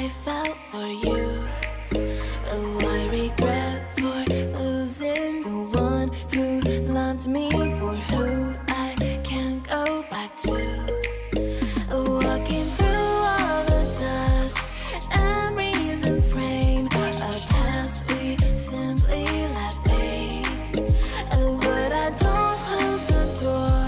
I felt for you. Oh, I regret for losing the one who loved me, for who I can't go back to. Walking through all the dust, memories and frame, a past we simply let fade. But I don't close the door,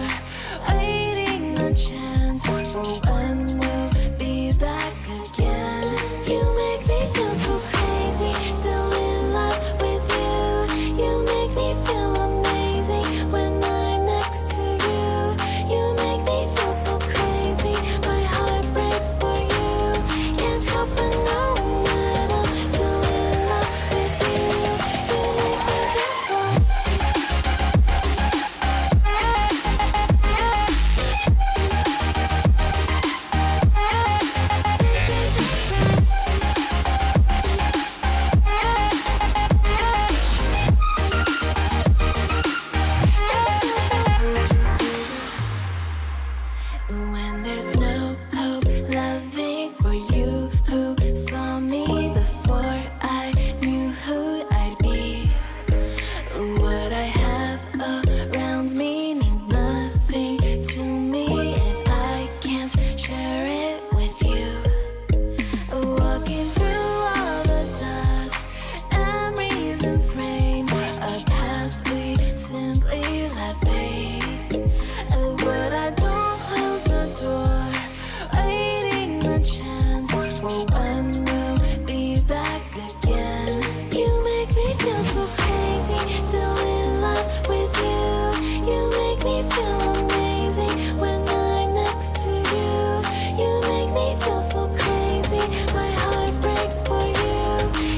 waiting a chance for when we'll be back again. You make me feel so crazy, still in love with you. You make me feel amazing when I'm next to you. You make me feel so crazy, my heart breaks for you. Can't help but know that I'm still in love with you. You make me feel so. When there's no hope, loving for you who saw me before I knew who I'd be. What I have around me means nothing to me if I can't share it with you. Walking through all the dust, memories and frame, a past we simply let fade. But I don't close the door, waiting the chance for when we'll be back again. You make me feel so crazy, still in love with you. You make me feel amazing when I'm next to you. You make me feel so crazy, my heart breaks for you.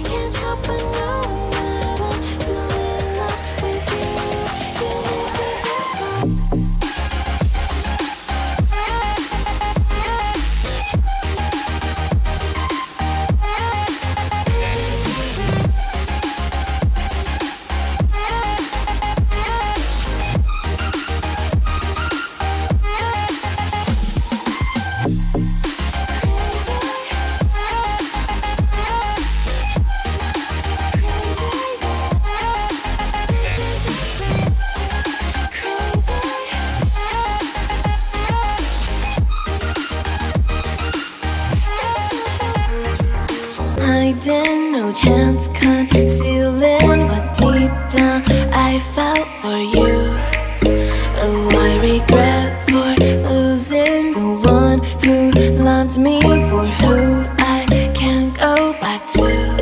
Can't help but know that I'm still in love with you. You make me feel so. Hiding, no chance concealing what deep down I felt for you. Oh, I regret for losing the one who loved me, for who I can't go back to.